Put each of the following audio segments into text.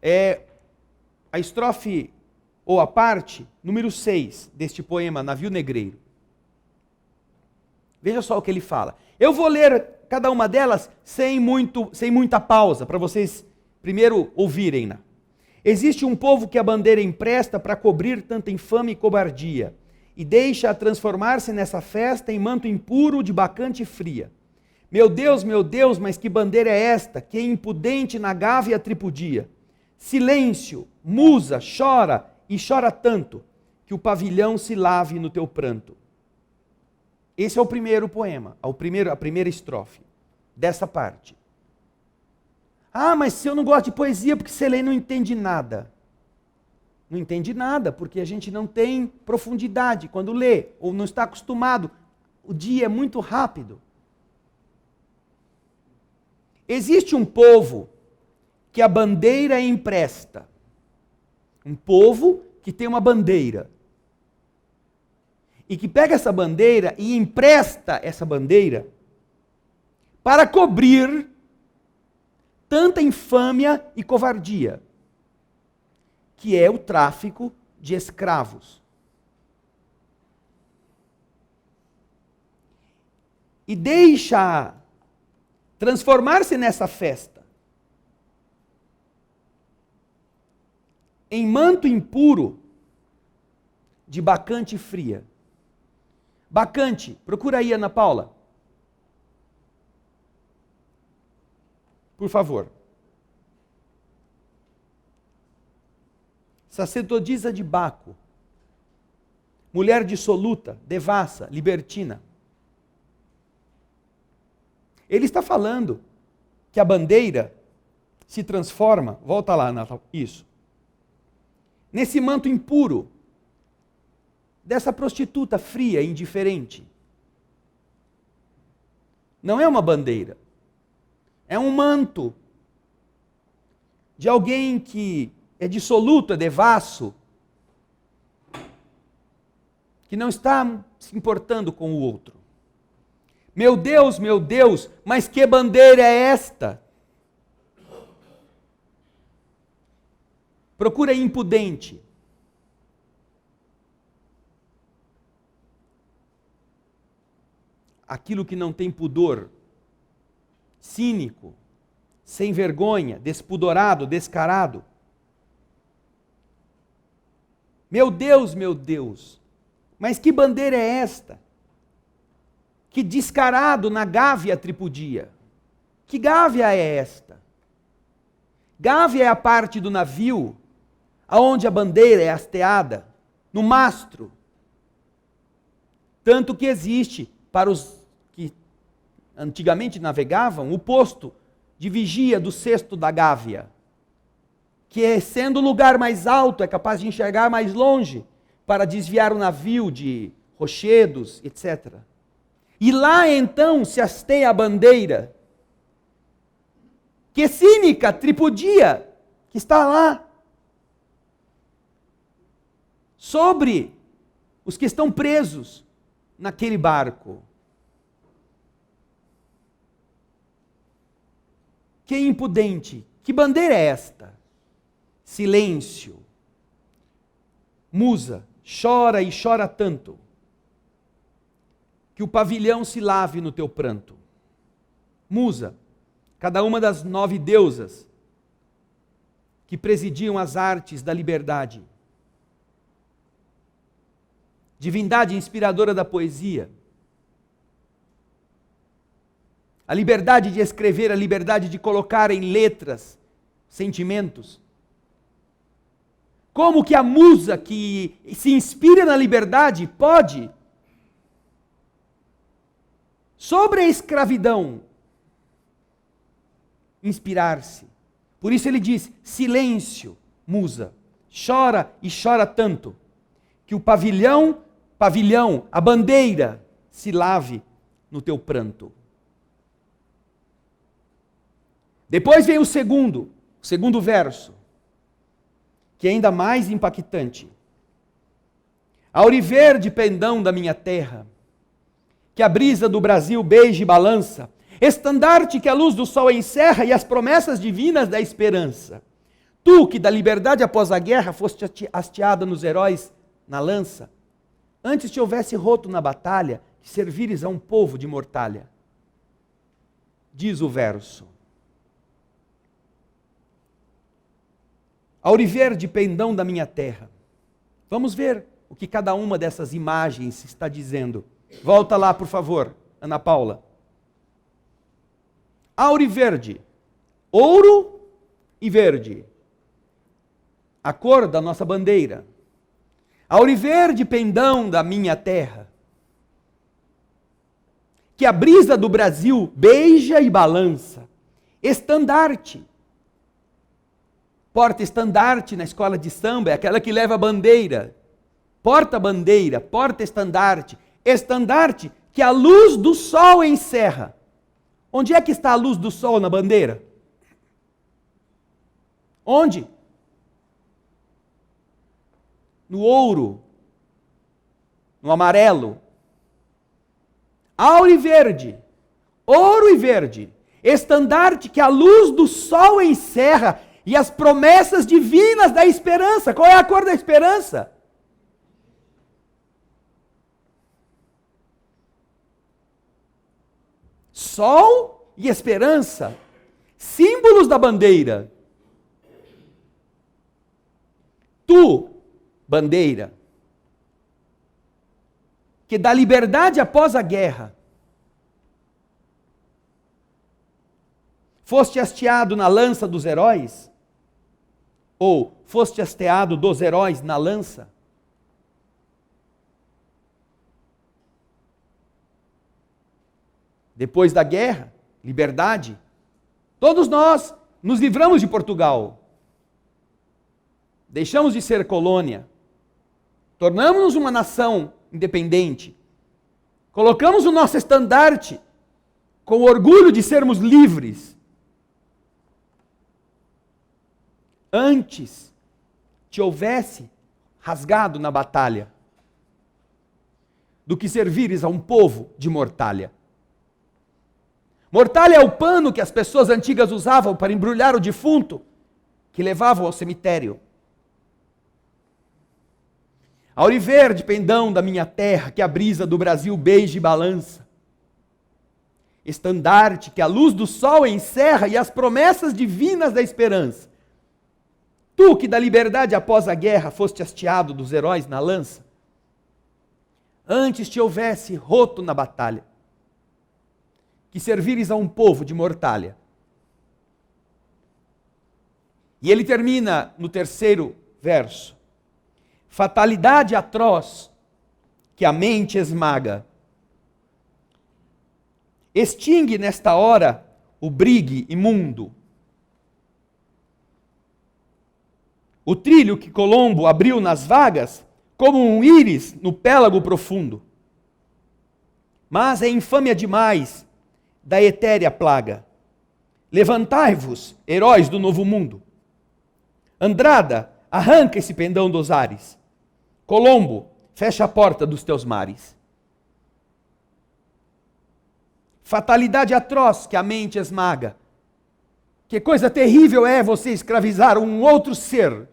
é a estrofe, ou a parte, número 6 deste poema, Navio Negreiro. Veja só o que ele fala. Eu vou ler cada uma delas sem muita pausa, para vocês primeiro ouvirem-na. Existe um povo que a bandeira empresta para cobrir tanta infame e cobardia, e deixa-a transformar-se nessa festa em manto impuro de bacante fria. Meu Deus, mas que bandeira é esta, que impudente na gávea tripudia? Silêncio, musa, chora, e chora tanto, que o pavilhão se lave no teu pranto. Esse é o primeiro poema, a primeira estrofe dessa parte. Ah, mas se eu não gosto de poesia, porque você lê não entende nada. Não entende nada, porque a gente não tem profundidade quando lê, ou não está acostumado. O dia é muito rápido. Existe um povo que a bandeira empresta. Um povo que tem uma bandeira. E que pega essa bandeira e empresta essa bandeira para cobrir tanta infâmia e covardia, que é o tráfico de escravos. E deixa transformar-se nessa festa em manto impuro de bacante fria. Bacante, procura aí, Ana Paula. Por favor. Sacerdotisa de Baco. Mulher dissoluta, devassa, libertina. Ele está falando que a bandeira se transforma, volta lá, Natal, isso, nesse manto impuro, dessa prostituta fria, indiferente. Não é uma bandeira, é um manto de alguém que é dissoluto, é devasso, que não está se importando com o outro. Meu Deus, mas que bandeira é esta? Procura impudente. Aquilo que não tem pudor, cínico, sem vergonha, despudorado, descarado. Meu Deus, mas que bandeira é esta? Que descarado na gávea tripudia. Que gávea é esta? Gávea é a parte do navio aonde a bandeira é hasteada, no mastro. Tanto que existe, para os que antigamente navegavam, o posto de vigia do cesto da gávea, que sendo o lugar mais alto, é capaz de enxergar mais longe, para desviar o navio de rochedos, etc. E lá então se hasteia a bandeira, que cínica, tripudia, que está lá, sobre os que estão presos naquele barco. Que impudente, que bandeira é esta? Silêncio. Musa, chora e chora tanto, que o pavilhão se lave no teu pranto. Musa, cada uma das 9 deusas que presidiam as artes da liberdade. Divindade inspiradora da poesia. A liberdade de escrever, a liberdade de colocar em letras sentimentos. Como que a musa que se inspira na liberdade pode, sobre a escravidão, inspirar-se? Por isso ele diz, silêncio, musa, chora e chora tanto, que o pavilhão, a bandeira, se lave no teu pranto. Depois vem o segundo verso, que é ainda mais impactante. Auriverde pendão da minha terra, que a brisa do Brasil beije e balança, estandarte que a luz do sol encerra e as promessas divinas da esperança. Tu que da liberdade após a guerra foste hasteada nos heróis na lança, antes te houvesse roto na batalha, que servires a um povo de mortalha. Diz o verso. Auriverde pendão da minha terra. Vamos ver o que cada uma dessas imagens está dizendo. Volta lá, por favor, Ana Paula. Auriverde, ouro e verde. A cor da nossa bandeira. Auriverde pendão da minha terra. Que a brisa do Brasil beija e balança. Estandarte. Porta-estandarte na escola de samba é aquela que leva a bandeira. Porta-bandeira, porta-estandarte. Estandarte que a luz do sol encerra. Onde é que está a luz do sol na bandeira? Onde? No ouro, no amarelo. Auro e verde, ouro e verde. Estandarte que a luz do sol encerra e as promessas divinas da esperança. Qual é a cor da esperança? Sol e esperança, símbolos da bandeira. Tu, bandeira, que dá liberdade após a guerra, foste hasteado na lança dos heróis? Ou foste hasteado dos heróis na lança? Depois da guerra, liberdade, todos nós nos livramos de Portugal. Deixamos de ser colônia. Tornamos-nos uma nação independente. Colocamos o nosso estandarte com o orgulho de sermos livres. Antes te houvesse rasgado na batalha do que servires a um povo de mortalha. Mortalha é o pano que as pessoas antigas usavam para embrulhar o defunto que levavam ao cemitério. Auriverde, pendão da minha terra, que a brisa do Brasil beija e balança. Estandarte que a luz do sol encerra e as promessas divinas da esperança. Tu que da liberdade após a guerra foste hasteado dos heróis na lança, antes te houvesse roto na batalha, que servires a um povo de mortalha. E ele termina no terceiro verso. Fatalidade atroz que a mente esmaga. Extingue nesta hora o brigue imundo. O trilho que Colombo abriu nas vagas, como um íris no pélago profundo. Mas é infâmia demais da etérea plaga. Levantai-vos, heróis do novo mundo. Andrada, arranca esse pendão dos ares. Colombo, fecha a porta dos teus mares. Fatalidade atroz que a mente esmaga. Que coisa terrível é você escravizar um outro ser.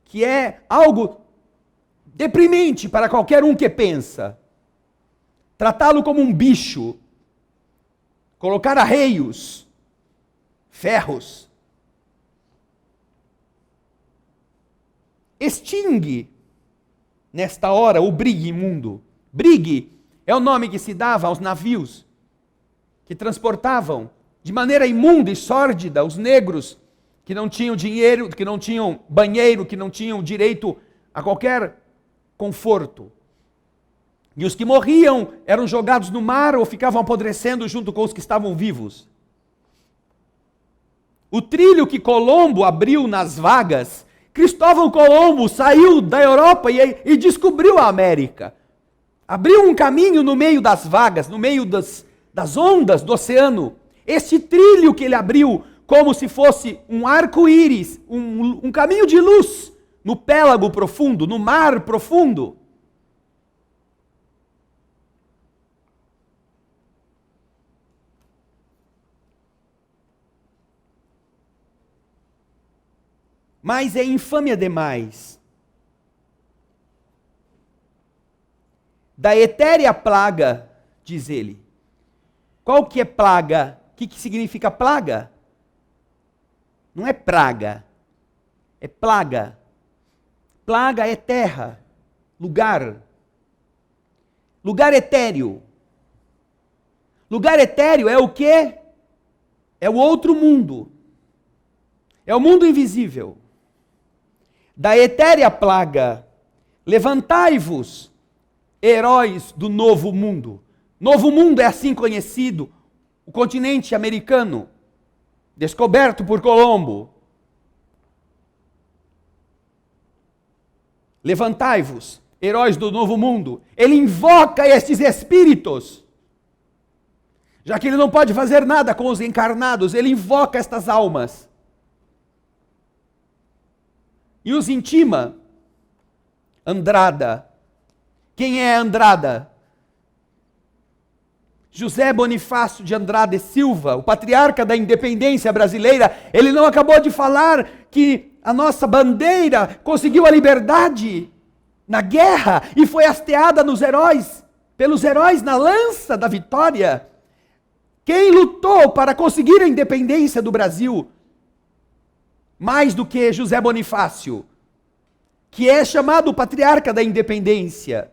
Que é algo deprimente para qualquer um que pensa. Tratá-lo como um bicho. Colocar arreios, ferros. Extingue, nesta hora, o brigue imundo. Brigue é o nome que se dava aos navios que transportavam de maneira imunda e sórdida os negros que não tinham dinheiro, que não tinham banheiro, que não tinham direito a qualquer conforto. E os que morriam eram jogados no mar ou ficavam apodrecendo junto com os que estavam vivos. O trilho que Colombo abriu nas vagas, Cristóvão Colombo saiu da Europa e descobriu a América. Abriu um caminho no meio das vagas, no meio das ondas do oceano. Este trilho que ele abriu, como se fosse um arco-íris, um caminho de luz no pélago profundo, no mar profundo. mas é infâmia demais. Da etérea plaga, diz ele. Qual que é plaga? O que significa plaga? Não é praga, é plaga. Plaga é terra, lugar. Lugar etéreo. Lugar etéreo é o quê? É o outro mundo. É o mundo invisível. Da etérea plaga, levantai-vos, heróis do novo mundo. Novo mundo é assim conhecido, o continente americano, descoberto por Colombo. Levantai-vos, heróis do novo mundo. Ele invoca estes espíritos. Já que ele não pode fazer nada com os encarnados, ele invoca estas almas. E os intima. Andrada. Quem é Andrada? José Bonifácio de Andrade Silva, o patriarca da independência brasileira. Ele não acabou de falar que a nossa bandeira conseguiu a liberdade na guerra e foi hasteada nos heróis, pelos heróis na lança da vitória. Quem lutou para conseguir a independência do Brasil? Mais do que José Bonifácio, que é chamado o patriarca da independência.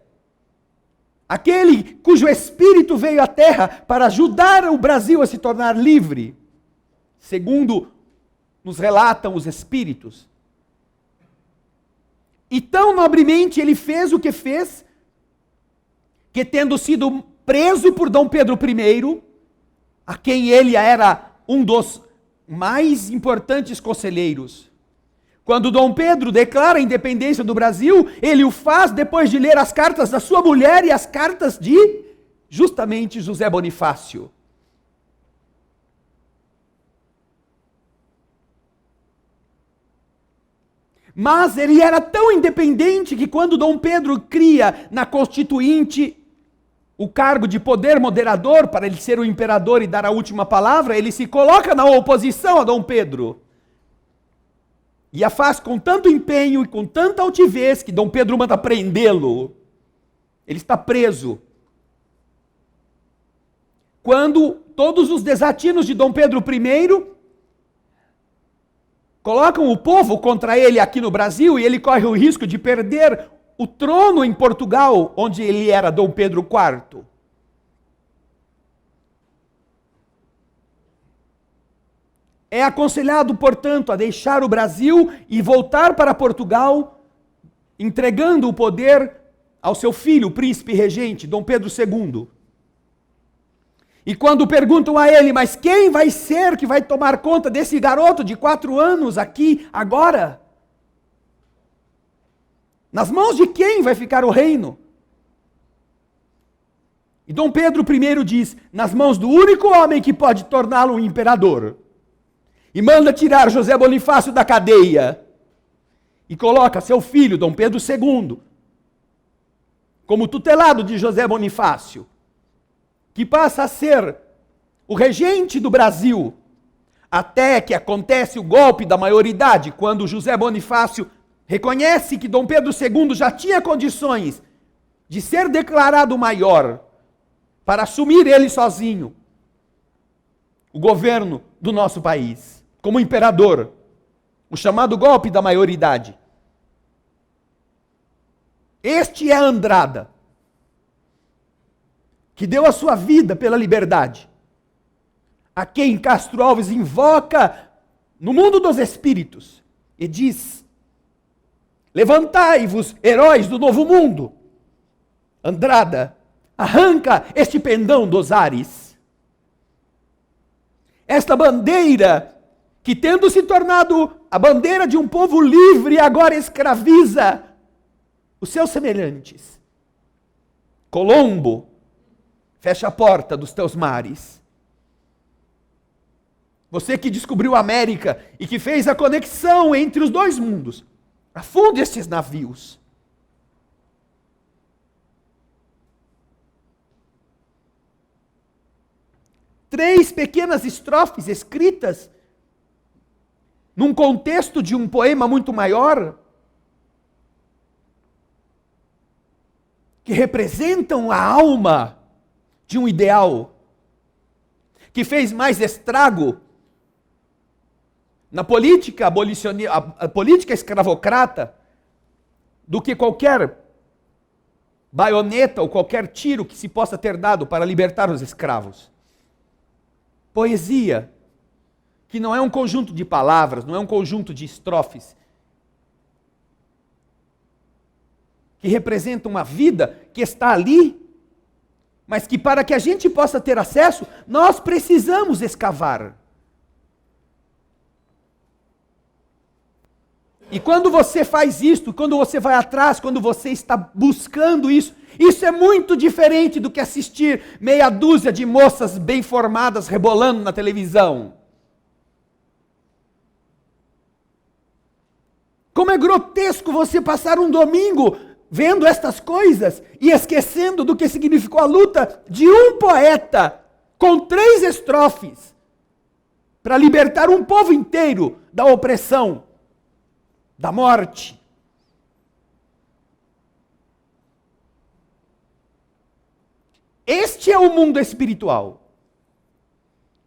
Aquele cujo espírito veio à terra para ajudar o Brasil a se tornar livre, segundo nos relatam os espíritos. E tão nobremente ele fez o que fez, que tendo sido preso por Dom Pedro I, a quem ele era um dos mais importantes conselheiros. Quando Dom Pedro declara a independência do Brasil, ele o faz depois de ler as cartas da sua mulher e as cartas de, justamente, José Bonifácio. Mas ele era tão independente que quando Dom Pedro cria na Constituinte o cargo de poder moderador, para ele ser o imperador e dar a última palavra, ele se coloca na oposição a Dom Pedro. E a faz com tanto empenho e com tanta altivez que Dom Pedro manda prendê-lo. Ele está preso. Quando todos os desatinos de Dom Pedro I colocam o povo contra ele aqui no Brasil e ele corre o risco de perder o trono em Portugal, onde ele era Dom Pedro IV. É aconselhado, portanto, a deixar o Brasil e voltar para Portugal, entregando o poder ao seu filho, o príncipe regente, Dom Pedro II. E quando perguntam a ele, mas quem vai ser que vai tomar conta desse garoto de 4 anos aqui, agora? Nas mãos de quem vai ficar o reino? E Dom Pedro I diz, nas mãos do único homem que pode torná-lo um imperador. E manda tirar José Bonifácio da cadeia. E coloca seu filho, Dom Pedro II, como tutelado de José Bonifácio, que passa a ser o regente do Brasil, até que acontece o golpe da maioridade, quando José Bonifácio reconhece que Dom Pedro II já tinha condições de ser declarado maior, para assumir ele sozinho o governo do nosso país, como imperador, o chamado golpe da maioridade. Este é Andrada, que deu a sua vida pela liberdade, a quem Castro Alves invoca no mundo dos espíritos e diz: levantai-vos, heróis do novo mundo. Andrada, arranca este pendão dos ares. Esta bandeira, que tendo se tornado a bandeira de um povo livre, agora escraviza os seus semelhantes. Colombo, fecha a porta dos teus mares. Você que descobriu a América e que fez a conexão entre os dois mundos, afunde estes navios. Três pequenas estrofes escritas num contexto de um poema muito maior, que representam a alma de um ideal, que fez mais estrago na política abolicionista, a política escravocrata, do que qualquer baioneta ou qualquer tiro que se possa ter dado para libertar os escravos. Poesia, que não é um conjunto de palavras, não é um conjunto de estrofes, que representa uma vida que está ali, mas que para que a gente possa ter acesso, nós precisamos escavar. E quando você faz isto, quando você vai atrás, quando você está buscando isso, isso é muito diferente do que assistir meia dúzia de moças bem formadas rebolando na televisão. Como é grotesco você passar um domingo vendo estas coisas e esquecendo do que significou a luta de um poeta com 3 estrofes para libertar um povo inteiro da opressão, da morte. Este é o mundo espiritual.